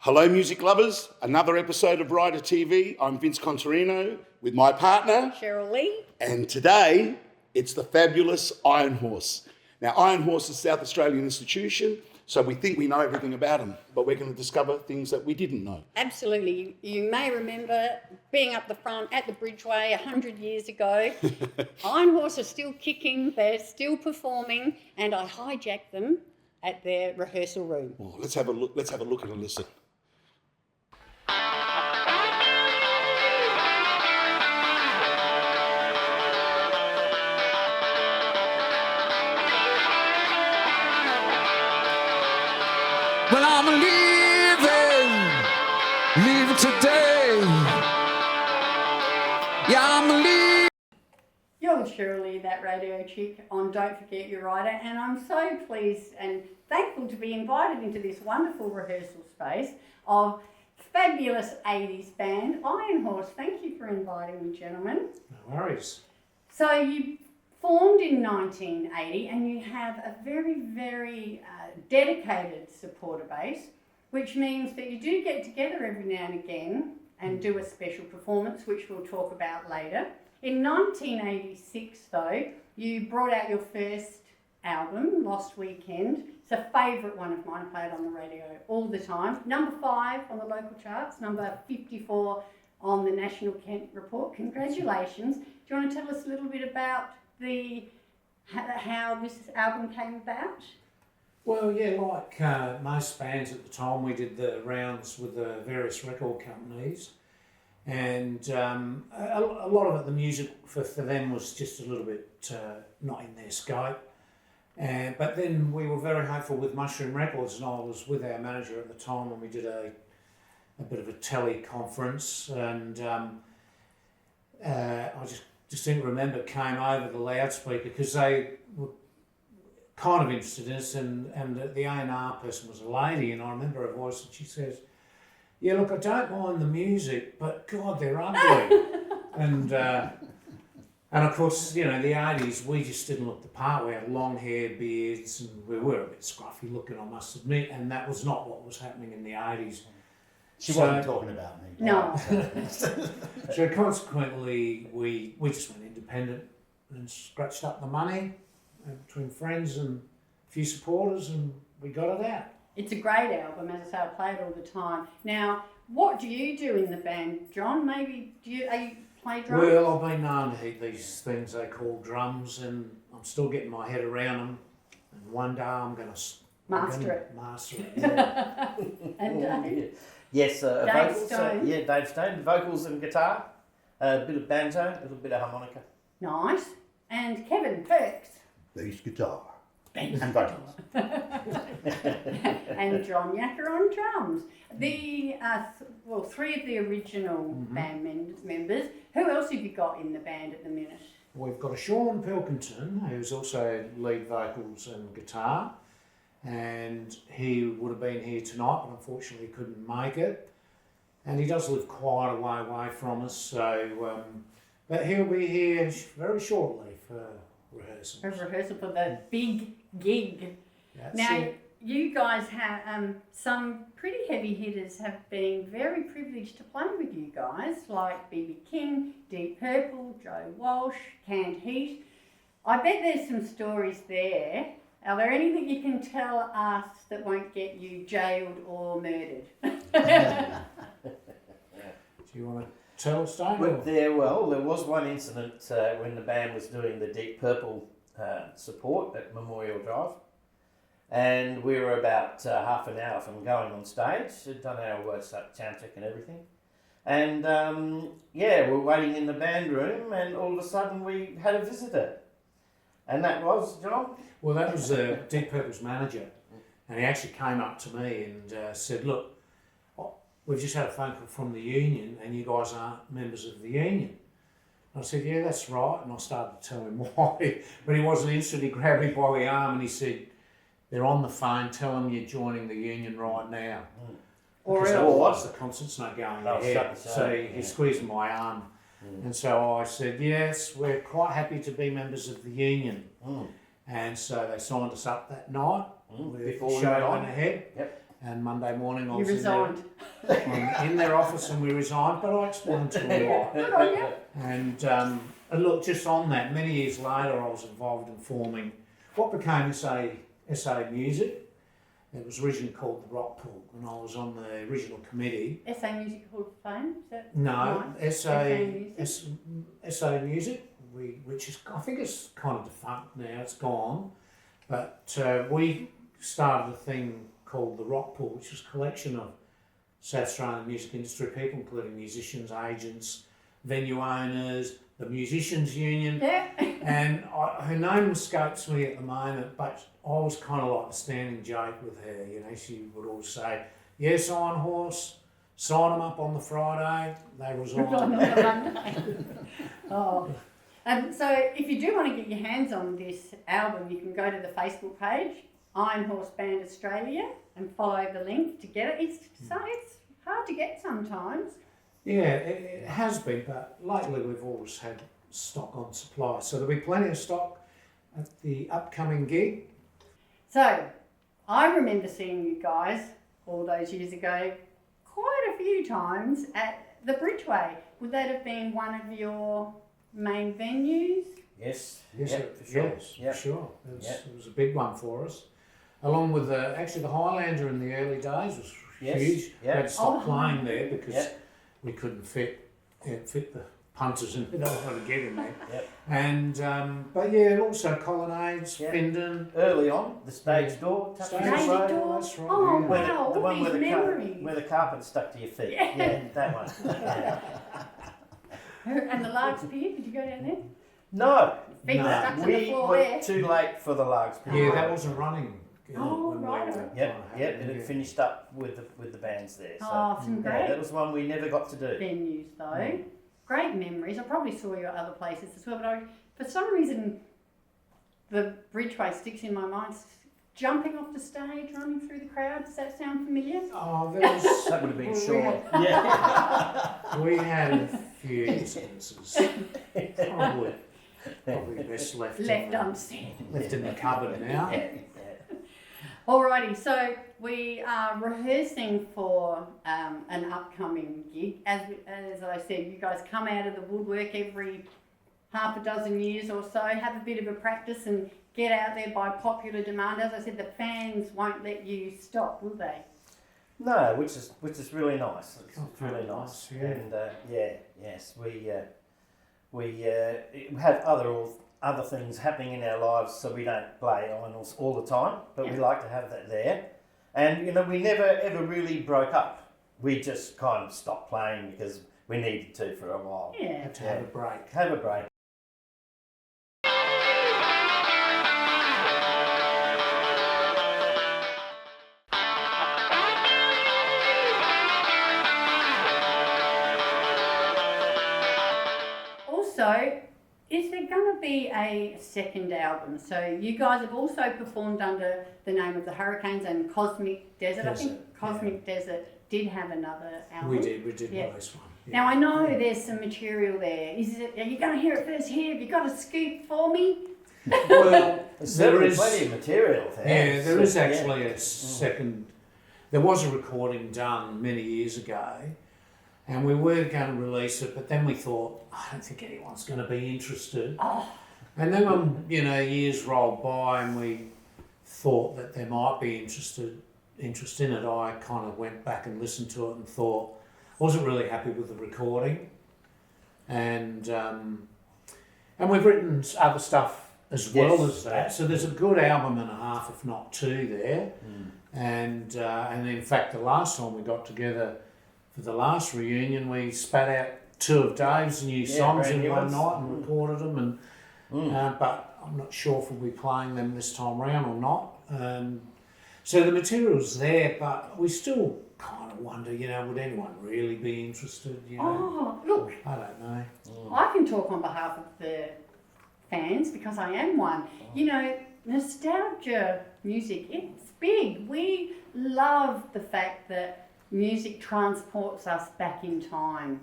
Hello music lovers, another episode of RiderTV. I'm Vince Contarino with my partner, Cheryl Lee. and today it's the fabulous IronHorse. Now IronHorse is a South Australian institution, so we think we know everything about them, but we're going to discover things that we didn't know. Absolutely. You may remember being up the front at the Bridgeway 100 years ago. IronHorse are still kicking, they're still performing, and I hijacked them at their rehearsal room. Well, let's have a look and a listen. Well, I'm leaving today. Yeah, I'm leaving. You're Cheryl Lee, that radio chick on Don't Forget Your Rider, and I'm so pleased and thankful to be invited into this wonderful rehearsal space of fabulous 80s band IronHorse. Thank you for inviting me, gentlemen. No worries. So you formed in 1980 and you have a very, very dedicated supporter base, which means that you do get together every now and again and do a special performance, which we'll talk about later. In 1986, though, you brought out your first album, Lost Weekend. It's a favourite one of mine. I play it on the radio all the time. Number 5 on the local charts, number 54 on the National Kent Report. Congratulations. Do you want to tell us a little bit about how this album came about? Well, yeah, like most bands at the time, we did the rounds with the various record companies, and a lot of it, the music for them was just a little bit not in their scope. But then we were very hopeful with Mushroom Records, and I was with our manager at the time when we did a bit of a teleconference, and I just didn't remember, came over the loudspeaker because they were kind of interested in us, and the A&R person was a lady, and I remember her voice, and she says, "Yeah, look, I don't mind the music, but God, they're ugly." and of course, you know, the 80s, we just didn't look the part. We had long hair, beards, and we were a bit scruffy looking, I must admit, and that was not what was happening in the 80s. She wasn't talking about me. No. So consequently, we just went independent and scratched up the money between friends and a few supporters, and we got it out. It's a great album, as I say, I play it all the time. Now, what do you do in the band, John? Maybe, are you play drums? Well, I've been known to hit these things they call drums, and I'm still getting my head around them, and one day I'm going to Master it. Yeah. And Dave? Yes, Dave vocals. Stone. Dave Stone. Vocals and guitar, a bit of banjo, a little bit of harmonica. Nice. And Kevin Perks. Bass guitar. And vocals. And John Yacker on drums. The 3 of the original band members. Who else have you got in the band at the minute? We've got a Sean Pilkington, who's also lead vocals and guitar, and he would have been here tonight, but unfortunately couldn't make it. And he does live quite a way away from us, so but he'll be here very shortly for rehearsals. A rehearsal for the big gig. That's Now, it. you guys have some pretty heavy hitters have been very privileged to play with you guys, like B.B. King, Deep Purple, Joe Walsh, Canned Heat. I bet there's some stories there. Are there anything you can tell us that won't get you jailed or murdered? Do you want to tell us, Dave? There was one incident when the band was doing the Deep Purple support at Memorial Drive, and we were about half an hour from going on stage. We'd done our sound check and everything, and we're waiting in the band room, and all of a sudden we had a visitor, and that was John. Well, that was Deep Purple's manager, and he actually came up to me and said, "Look, we've just had a phone call from the union, and you guys aren't members of the union." I said, "Yeah, that's right," and I started to tell him why, but he wasn't interested. He grabbed me by the arm and he said, "They're on the phone, tell them you're joining the union right now." Or Because else. otherwise the concert's not going They'll ahead. shut the So show, he squeezed my arm, and so I said, "Yes, we're quite happy to be members of the union." And so they signed us up that night. Before we the show went on. went ahead. Yep. And Monday morning I You was resigned. in their office and we resigned, but I explained to them why. Good on you. And look, just on that, many years later I was involved in forming what became SA Music. It was originally called the Rock Pool, and I was on the original committee. SA Music Hall of Fame? Is that No, right? SA Music, which is, I think it's kind of defunct now, it's gone. But we started a thing called the Rock Pool, which was a collection of South Australian music industry people, including musicians, agents, venue owners, the Musicians Union. Yeah. And her name escapes me at the moment, but I was kind of like a standing joke with her. You know, she would always say, "Yes, IronHorse, sign them up on the Friday." They resign. On the Monday. Oh. So if you do want to get your hands on this album, you can go to the Facebook page, IronHorse Band Australia, and follow the link to get it. It's hard to get sometimes. Yeah, it has been, but lately we've always had stock on supply. So there'll be plenty of stock at the upcoming gig. So I remember seeing you guys all those years ago quite a few times at the Bridgeway. Would that have been one of your main venues? Yes. Yes, Yep, for sure. yes, Yep. for sure. Yep. It was a big one for us. Along with actually the Highlander in the early days was Yes, huge. yep. We had to stop Oh, playing there because Yep. we couldn't fit the punters in. We don't want to get in there. Yep. And but yeah, also colonnades, Yep. Findon. Early on, the stage door, Stage Stage door, door. that's right, Oh, yeah. Where wow, the all one these where memories. where the carpet stuck to your feet. Yeah. Yeah, that one. Yeah. And the Larks Pier, did you go down there? No, Feet No. stuck to the we floor were there. too late for the Largs. Yeah, that wasn't running. Oh, when we right. were trying Yep, to yep, have and it, it yeah. finished up with the bands there. So Oh, some yeah, great that was one we never got to do. venues though. Great memories. I probably saw you at other places as well, but for some reason the Bridgeway sticks in my mind. Jumping off the stage, running through the crowd. Does that sound familiar? Oh, there was. That would have been Well, short. Yeah. We had a few instances. Probably best left unsaid. left in the cupboard now. Yeah. Alrighty, so we are rehearsing for an upcoming gig. As I said, you guys come out of the woodwork every half a dozen years or so, have a bit of a practice and get out there by popular demand. As I said, the fans won't let you stop, will they? No, which is really nice. It's Oh, really nice, nice. yeah. And yes, we have other things happening in our lives, so we don't play IronHorse all the time. But we Yeah. like to have that there. And you know, we never ever really broke up. We just kind of stopped playing because we needed to for a while. Yeah. Had to have a break. Have a break. Also, is there going to be a second album? So you guys have also performed under the name of the Hurricanes and Cosmic Desert. I think Desert, Cosmic Desert did have another album. We did Yeah. release one. Yeah. Now I know there's some material there. Are you going to hear it first here? Have you got a scoop for me? Well, There's there certainly is. plenty of material there. Yeah, there is Yeah. actually a second. There was a recording done many years ago, and we were going to release it, but then we thought, I don't think anyone's going to be interested. Oh. And then when years rolled by, and we thought that there might be interest in it, I kind of went back and listened to it and thought I wasn't really happy with the recording, and we've written other stuff as well as that. So there's a good album and a half, if not two, there. And in fact, the last time we got together for the last reunion, we spat out two of Dave's new songs brand in new one ones. night and recorded them. But I'm not sure if we'll be playing them this time round or not. So the material's there, but we still kind of wonder, would anyone really be interested? Oh, look, I don't know. I can talk on behalf of the fans because I am one. Nostalgia music, it's big. We love the fact that music transports us back in time.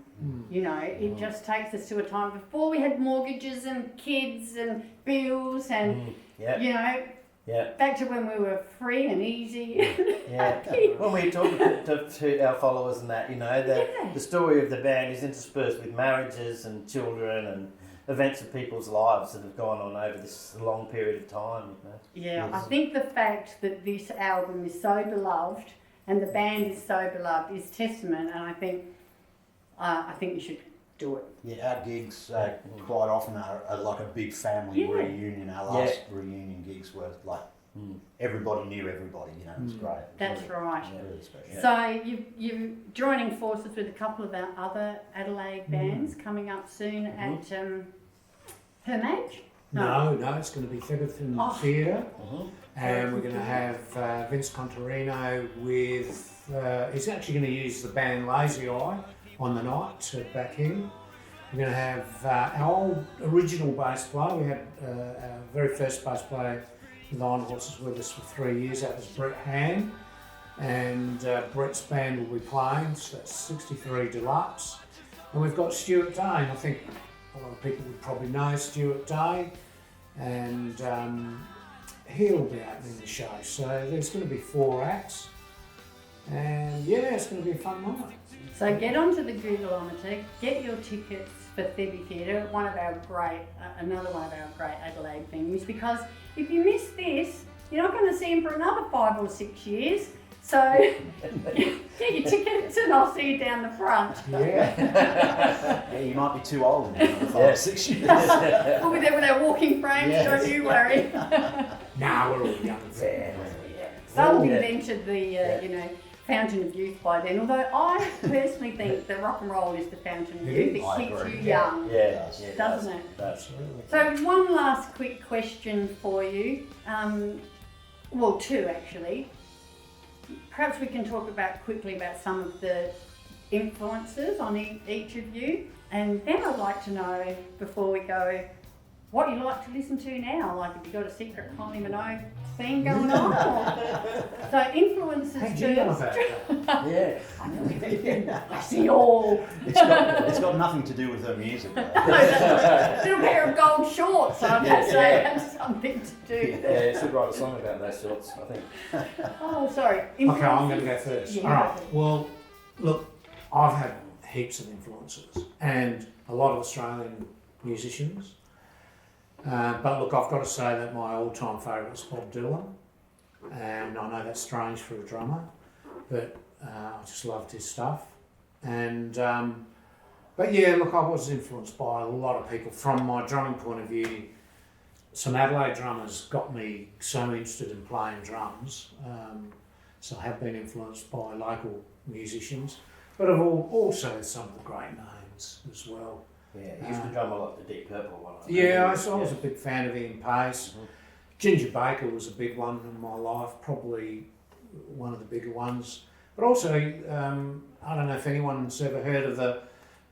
It just takes us to a time before we had mortgages and kids and bills and, Yeah. Back to when we were free and easy. Yeah. When we talk to our followers and that, you know, the story of the band is interspersed with marriages and children and events of people's lives that have gone on over this long period of time. You know? Yeah, I think the fact that this album is so beloved and the band is so beloved is testament, and I think you should do it. Yeah, our gigs quite often are like a big family reunion. Our last reunion gigs were like everybody knew everybody, you know, it was great. That's right. Yeah, really special. So you're joining forces with a couple of our other Adelaide bands coming up soon at Hermage? No, it's going to be Featherton Theatre, and we're going to have Vince Contarino with. He's actually going to use the band Lazy Eye on the night to back in. We're going to have our old original bass player. We had our very first bass player with IronHorse with us for 3 years. That was Brett Hand, and Brett's band will be playing. So that's 63 Deluxe, and we've got Stuart Day. I think a lot of people would probably know Stuart Day, and he'll be opening the show. So there's going to be 4 acts, and it's going to be a fun night. So get onto the Googleometer, get your tickets for Thebby Theatre, another one of our great Adelaide venues, because if you miss this, you're not going to see him for another 5 or 6 years. So get your tickets and I'll see you down the front. Yeah, you might be too old in another 5 or 6 years. We'll be there with our walking frames, don't you worry. Nah, we're all young. They'll have invented the, fountain of youth by then, although I personally think that rock and roll is the fountain of youth. It keeps you young, doesn't it? Absolutely. So one last quick question for you, well 2 actually. Perhaps we can talk quickly about some of the influences on each of you, and then I'd like to know, before we go, what you like to listen to now, like if you've got a secret Kylie Minogue thing going on. So influences How do you know first. about that? I see all. It's got nothing to do with her music. Though. Little pair of gold shorts, I must say, has something to do with Yeah, it. you should write a song about those sorts, I think. Oh, sorry. Okay, I'm going to go first. Yeah. All right. Well, look, I've had heaps of influences and a lot of Australian musicians. But look, I've got to say that my all-time favourite is Bob Dylan, and I know that's strange for a drummer, but I just loved his stuff. And but yeah, look, I was influenced by a lot of people from my drumming point of view. Some Adelaide drummers got me so interested in playing drums, so I have been influenced by local musicians, but I've also some of the great names as well. Yeah, he used to drum a lot, the Deep Purple one. I was a big fan of Ian Pace. Ginger Baker was a big one in my life, probably one of the bigger ones. But also, I don't know if anyone's ever heard of the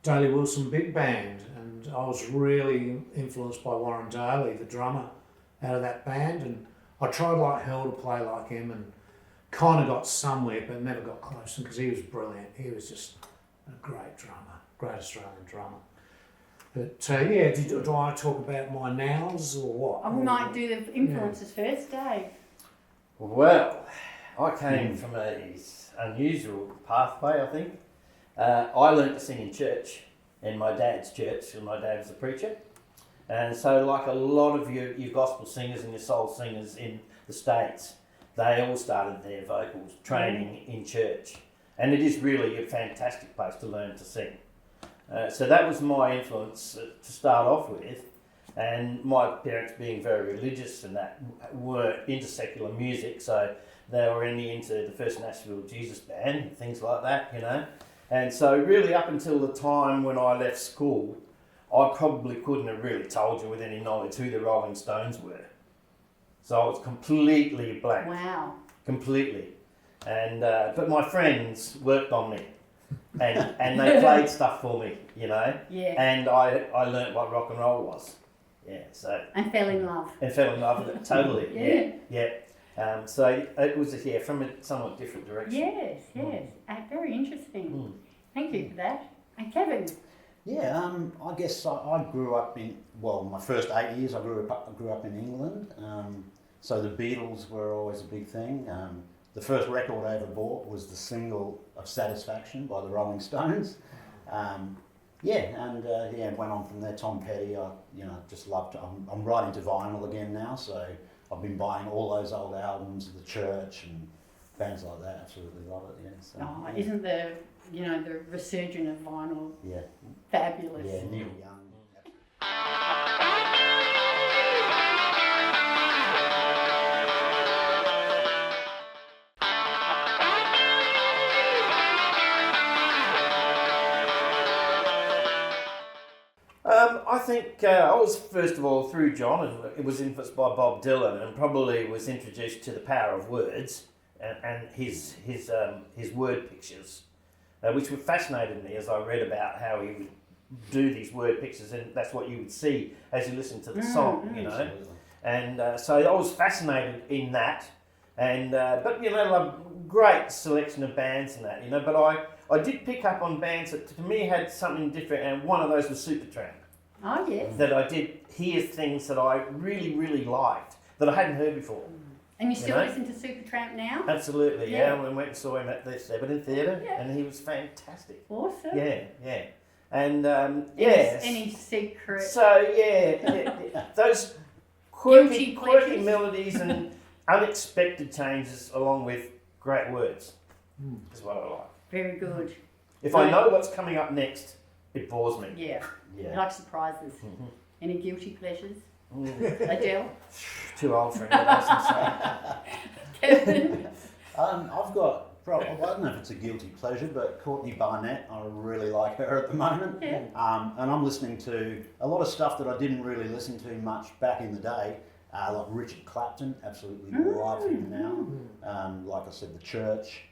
Daley Wilson Big Band, and I was really influenced by Warren Daly, the drummer out of that band, and I tried like hell to play like him and kind of got somewhere, but never got close, because he was brilliant. He was just a great drummer, great Australian drummer. But do I talk about my nows or what? We might do the influences first, Dave. Well, I came from a unusual pathway, I think. I learnt to sing in church, in my dad's church, and my dad was a preacher. And so like a lot of your gospel singers and your soul singers in the States, they all started their vocals training in church. And it is really a fantastic place to learn to sing. So that was my influence to start off with, and my parents being very religious and that were into secular music, so they were into the First Nashville Jesus Band, things like that, And so really up until the time when I left school, I probably couldn't have really told you with any knowledge who the Rolling Stones were. So I was completely blank. Wow. Completely. And but my friends worked on me. And they played stuff for me, Yeah. And I learnt what rock and roll was. Yeah, so. And fell in love. And fell in love with it, totally. Yeah. So it was, from a somewhat different direction. Yes. Very interesting. Thank you for that. And Kevin? Yeah, I guess I grew up in, my first 8 years I grew up in England. So the Beatles were always a big thing. The first record I ever bought was the single of Satisfaction by the Rolling Stones. Went on from there. Tom Petty, I just loved. I'm right into vinyl again now, so I've been buying all those old albums of the Church and bands like that. Absolutely love it. Yeah. So, Isn't the resurgence of vinyl fabulous? Yeah, Neil Young. I think I was first of all through John, and it was influenced by Bob Dylan, and probably was introduced to the power of words and his word pictures, which would fascinated me as I read about how he would do these word pictures, and that's what you would see as you listen to the song, Absolutely. And so I was fascinated in that, and but like great selection of bands and that, but I did pick up on bands that to me had something different, and one of those was Supertramp. Oh, yes. That I did hear things that I really, really liked that I hadn't heard before. And you still listen to Supertramp now? Absolutely, Yeah. We went and saw him at the Shepparton Theatre, Yeah. and he was fantastic. Awesome. Yeah. And Any secret? So those Guilty quirky pleasures. melodies and unexpected changes, along with great words, is what I like. Very good. If I know what's coming up next, it bores me. Yeah. Yeah. I like surprises. Mm-hmm. Any guilty pleasures? Adele? Too old for any of those. Kevin? I've got, I don't know if it's a guilty pleasure, but Courtney Barnett, I really like her at the moment. Yeah. And I'm listening to a lot of stuff that I didn't really listen to much back in the day, like Richard Clapton, absolutely love him now. Like I said, The Church.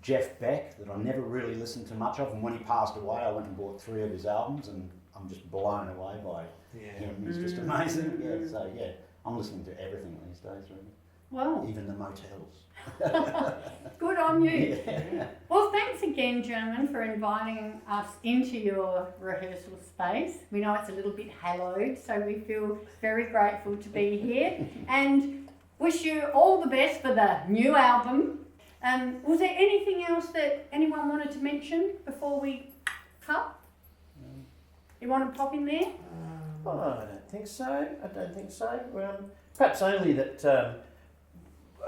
Jeff Beck, that I never really listened to much of, and when he passed away, I went and bought 3 of his albums, and I'm just blown away by him. He's just amazing. I'm listening to everything these days, really. Wow. Even the motels. Good on you. Yeah. Well, thanks again, gentlemen, for inviting us into your rehearsal space. We know it's a little bit hallowed, so we feel very grateful to be here and wish you all the best for the new album. Was there anything else that anyone wanted to mention before we cut? You want to pop in there? I don't think so. Perhaps only that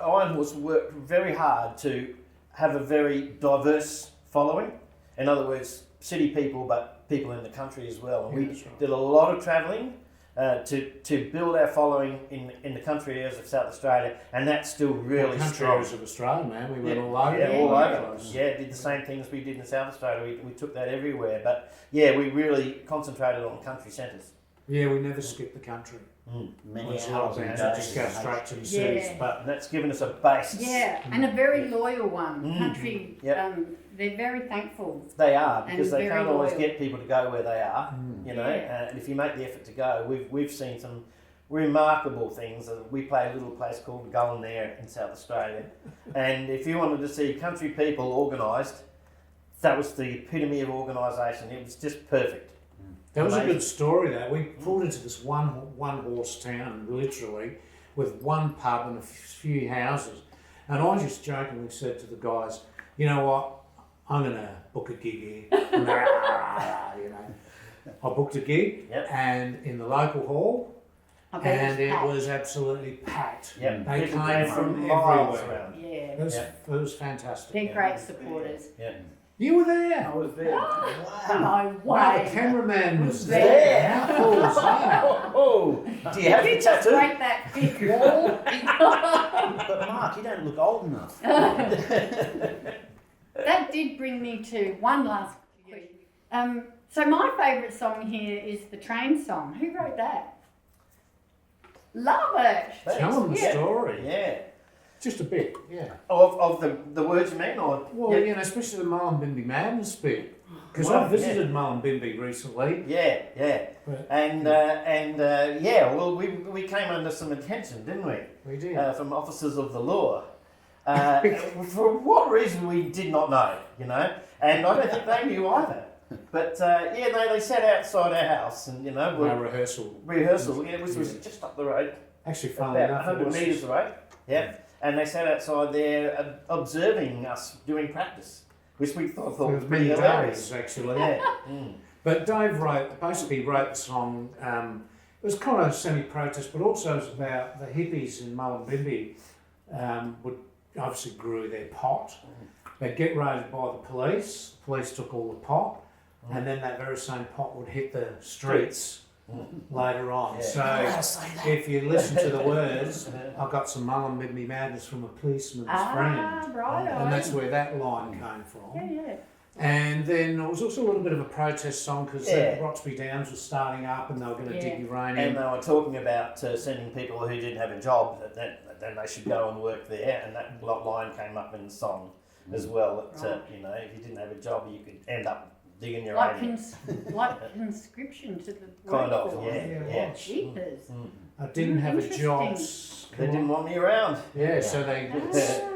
IronHorse worked very hard to have a very diverse following. In other words, city people, but people in the country as well. And we did a lot of travelling to build our following in the country areas of South Australia, and that's still really Country strong. areas of Australia, man. We went all over. Yeah, all over. Place. Yeah, did the same things we did in South Australia. We took that everywhere, but yeah, we really concentrated on country centres. Yeah, we never skipped the country. Many There's a lot hours of a bands day. that just go straight to the cities. Yeah. But And that's given us a basis. Yeah, and a very loyal one. Country, Yep. they're very thankful. They are, because And they very can't always loyal. get people to go where they are, Yeah. and if you make the effort to go, we've seen some remarkable things. We play a little place called Gullinare in South Australia, and if you wanted to see country people organised, that was the epitome of organisation. It was just perfect. that was a Amazing. good story, though. We pulled into this one horse town, literally, with one pub and a few houses. And I just jokingly said to the guys, you know what, I'm going to book a gig here. I booked a gig, and in the local hall, I bet and it's it packed. was absolutely packed. Yep. They People came came from miles everywhere. around. Yeah, It was fantastic. they're great supporters. Yeah. You were there. I was there. No Wow, the way. cameraman was there. there. How cool was that? Oh, do you have You the just tattoo? break that big wall. But Mark, you don't look old enough. That did bring me to one last question. So my favourite song here is the train song. Who wrote that? Love it. Tell them the Yeah. story. Yeah. Just a bit, yeah. Of the words you mean, or Well, you know, especially the Mullumbimby Madness bit. Because Well, I visited Mullumbimby recently. yeah. But Well, we came under some attention, didn't we? we did. From officers of the law. For what reason we did not know, and I don't think they knew either. But they sat outside our house and No rehearsal. rehearsal, which was just up the road, Actually, funnily about enough, 100 metres away. Yeah. And they sat outside there observing us doing practice, which we thought for was pretty many hilarious. days, actually. Yeah. But Dave basically wrote the song. It was kind of a semi-protest, but also it was about the hippies in Mullumbimby would obviously grew their pot. They'd get raided by the police. The police took all the pot, and then that very same pot would hit the streets later on. Yeah. So if you listen to the words, I got some Mullumbimby madness from a policeman's friend. Right. And that's where that line came from. Yeah. And then it was also a little bit of a protest song because Yeah. Roxby Downs was starting up and they were going to dig uranium. And they were talking about sending people who didn't have a job, then they should go and work there. And that line came up in the song as well. That, you know, if you didn't have a job, you could end up digging uranium. Like conscription to the Kind of, workforce. yeah. Jeepers. I didn't have a job. Interesting. They didn't want me around. Yeah, so they...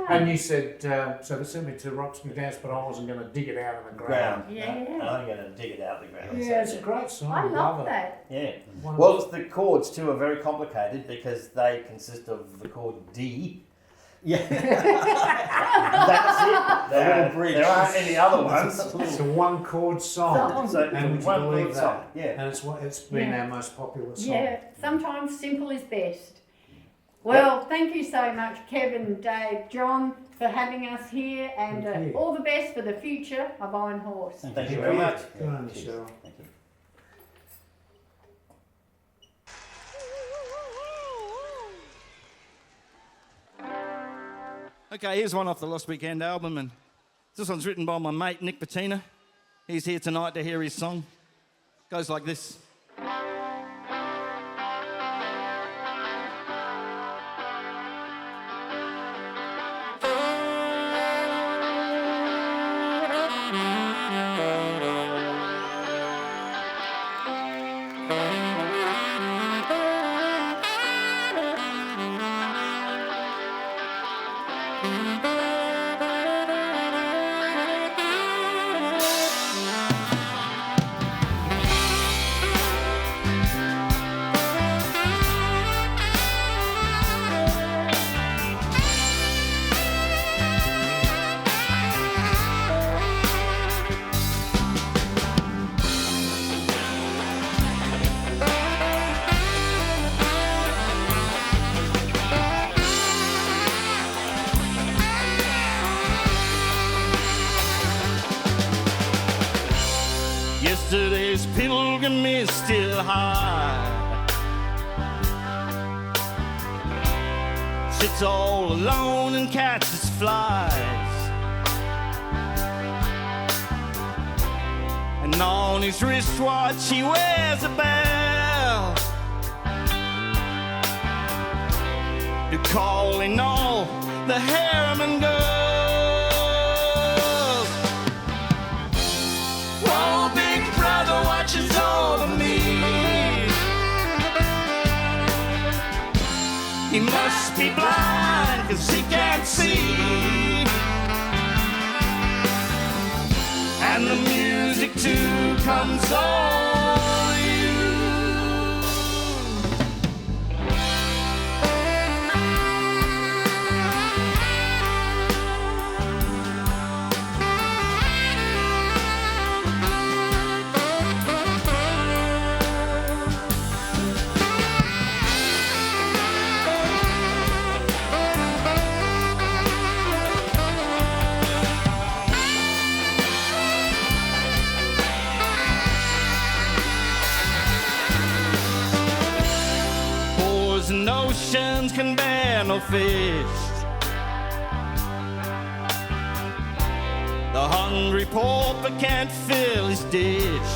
And you said, so they sent me to Roxby Downs, but I wasn't going to dig it out of the ground. Yeah. I'm going to dig it out of the ground. Yeah, it's a great song. I love it. that. Yeah. One Well, the chords too are very complicated because they consist of the chord D. Yeah. That's it. There aren't any other ones. It's a one-chord song. So And would you one believe chord that? song. Yeah. And it's been our most popular song. Yeah, sometimes simple is best. Well, thank you so much, Kevin, Dave, John, for having us here, and Thank you. all the best for the future of IronHorse. Thank you very much. Good on you, Cheryl. Thank you. Okay, here's one off the Lost Weekend album, and this one's written by my mate Nick Patina. He's here tonight to hear his song. Goes like this. Yesterday's pilgrim is still high, sits all alone and catches flies, and on his wristwatch he wears a bell to calling all the Harriman girls. Oh, big brother watches over me. He must be blind 'cause he can't see. And the music too comes over you. Pours and oceans can bear no fish. The hungry pauper can't fill his dish.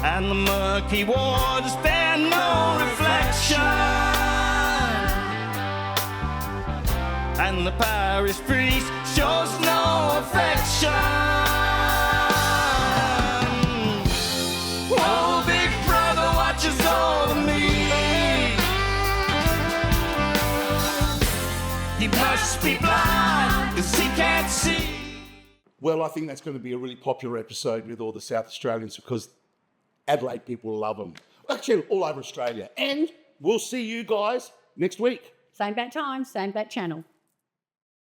And the murky waters bear no reflection. And the Paris breeze shows no affection. Oh, big brother watches over me. He must be blind 'cause he can't see. Well, I think that's going to be a really popular episode with all the South Australians because Adelaide people love them. actually all over Australia. And we'll see you guys next week. Same bat time, same bat channel.